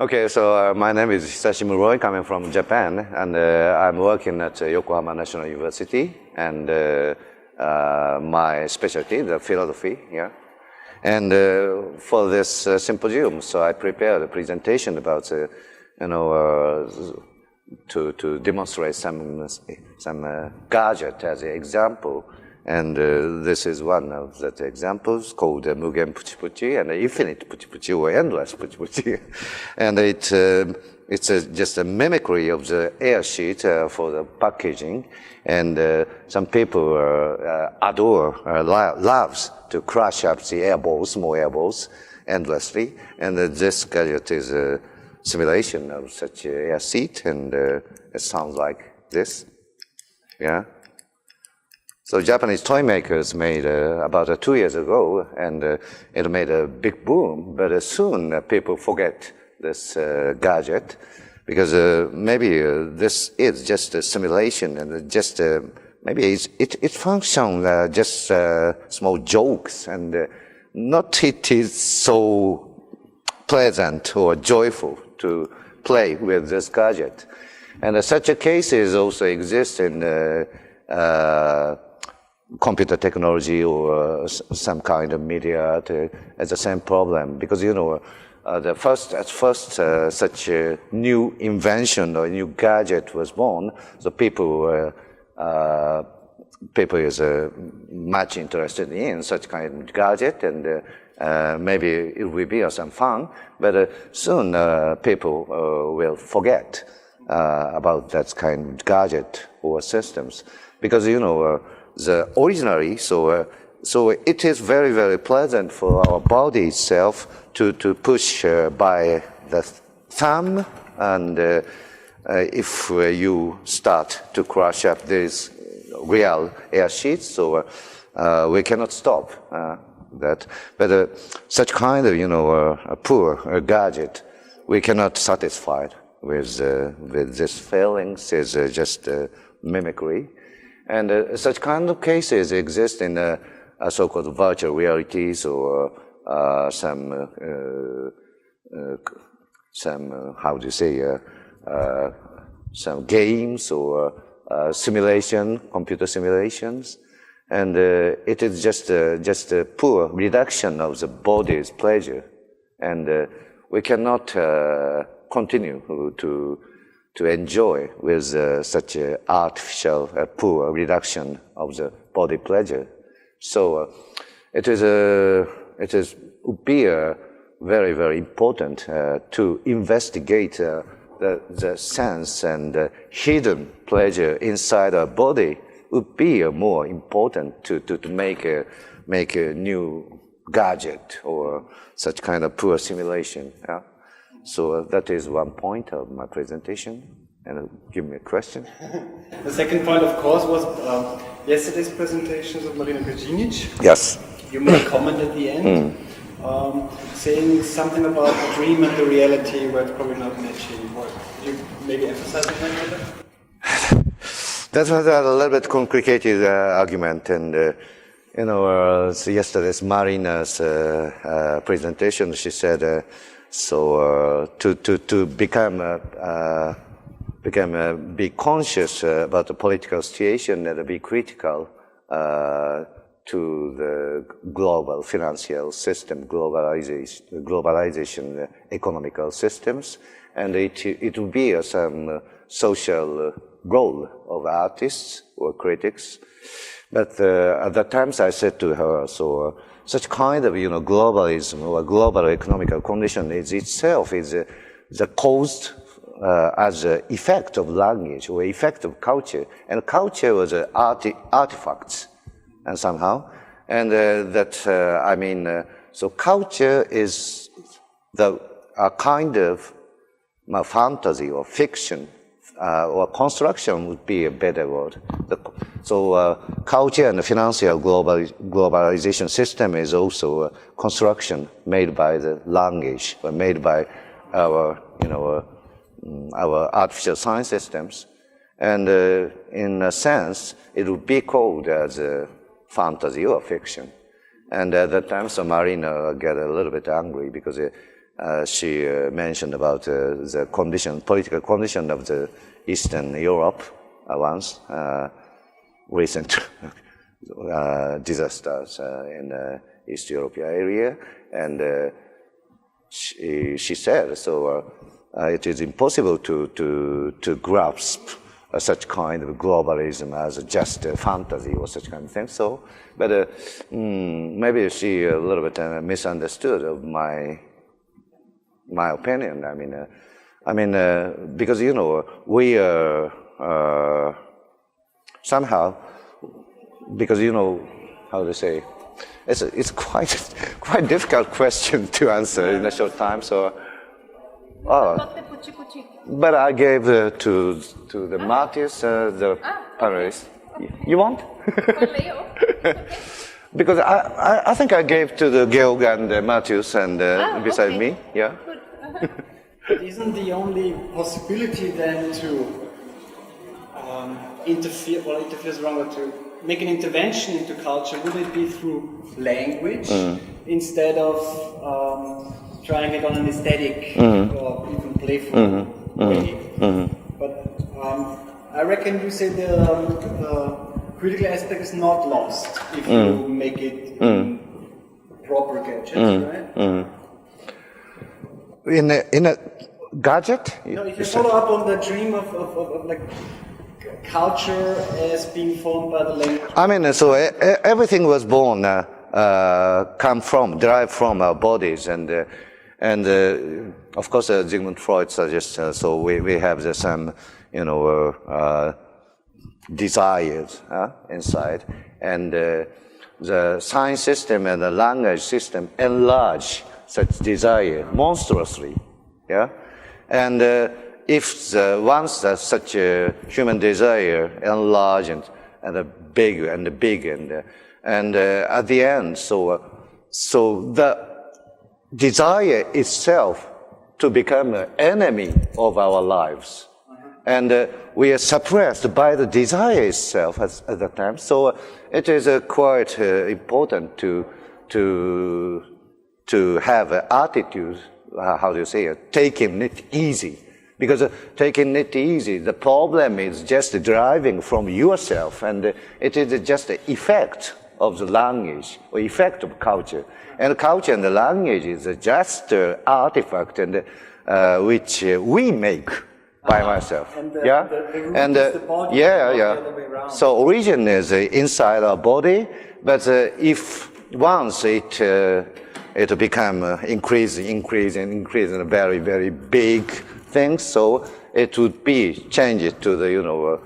Okay, so my name is Hisashi Muroi, coming from Japan, and I'm working at Yokohama National University, and my specialty, the philosophy, yeah. And for this symposium, so I prepared a presentation about, to demonstrate some gadget as an example. And this is one of the examples called Mugen Puchi Puchi and Infinite Puchi Puchi or Endless Puchi Puchi. And it's just a mimicry of the air sheet for the packaging. And some people loves to crush up the air balls, small air balls, endlessly. And this gadget is a simulation of such an air sheet, and it sounds like this. Yeah. So Japanese toy makers made about 2 years ago, and it made a big boom. But soon people forget this gadget, because maybe this is just a simulation, and just maybe it functions just small jokes, and not it is so pleasant or joyful to play with this gadget. And such a cases also exist in computer technology or some kind of media as the same problem, because at first such a new invention or new gadget was born, so people is much interested in such kind of gadget, and maybe it will be some fun, but soon people will forget about that kind of gadget or systems, because the originally, so it is very, very pleasant for our body itself to push by the thumb, and if you start to crush up these real air sheets, so we cannot stop that. But such kind of a poor gadget, we cannot satisfy with these feelings. Is just mimicry. And such kind of cases exist in so-called virtual realities, or some how do you say, some games or computer simulations. And it is just a poor reduction of the body's pleasure. And we cannot continue to enjoy with such an artificial poor reduction of the body pleasure. So it would be very, very important to investigate the sense and hidden pleasure inside our body. Would be more important to make a new gadget or such kind of poor simulation. Yeah? So that is one point of my presentation, and give me a question. The second point, of course, was yesterday's presentations of Marina Gajinic. Yes. You made a comment at the end, saying something about the dream and the reality where it's probably not matching. Could you maybe emphasize that a little bit? That was a little bit complicated argument, and so yesterday's Marina's presentation, she said. So to be conscious about the political situation and be critical to the global financial system, globalization economical systems, and it will be some social role of artists or critics. But at that time I said to her, so such kind of globalism or global economical condition itself is caused as an effect of language or effect of culture, and culture was artifacts, and somehow, and so culture is a kind of fantasy or fiction. Or construction would be a better word. So culture and the financial globalization system is also a construction made by the language, or made by our artificial science systems. And in a sense, it would be called as a fantasy or fiction. And at that time, so Marina got a little bit angry, because she mentioned about the political condition of the Eastern Europe once, recent disasters in the East European area, and she said, so it is impossible to grasp such kind of globalism as just a fantasy or such kind of thing. So, but maybe she a little bit misunderstood of my opinion. I mean, because we somehow, because how to say, it's quite difficult question to answer in a short time. So, but I gave to the Matthias the panelists. Okay. You want? Because I think I gave to the Georg and Matthias and beside me. Yeah. But isn't the only possibility then to interfere is wrong, but to make an intervention into culture, would it be through language instead of trying it on an aesthetic or even playful way? But I reckon you say the critical aspect is not lost if you make it in proper gadgets, right? In a gadget? No, if you follow up on the dream of like culture as being formed by the language. I mean, so everything was born, derived from our bodies, and of course, Sigmund Freud suggests so we have the same, desires inside, and the science system and the language system enlarge such desire monstrously, yeah, and if once such a human desire enlarged and big and at the end, so the desire itself to become an enemy of our lives, and we are suppressed by the desire itself at that time. So it is quite important to have an attitude, how do you say it, taking it easy. Because taking it easy, the problem is just driving from yourself, and it is just the effect of the language or effect of culture. And culture and the language is just an artifact and which we make by myself. And the root is the body, yeah. The other way around. So origin is inside our body, but if once it become increasing a very, very big thing, so it would be changed to the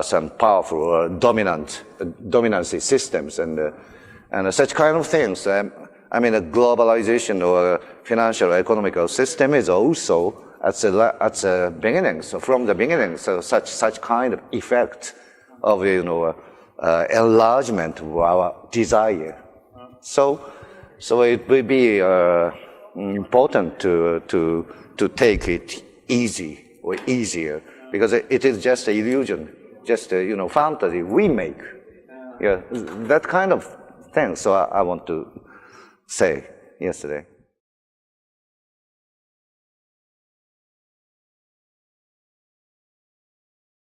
some powerful dominancy systems and such kind of things. I mean, a globalization or a financial economical system is also at the beginning. So from the beginning, so such kind of effect of enlargement of our desire. So it will be important to take it easy or easier, because it is just an illusion, just a fantasy we make. Yeah, that kind of thing. So I want to say yesterday.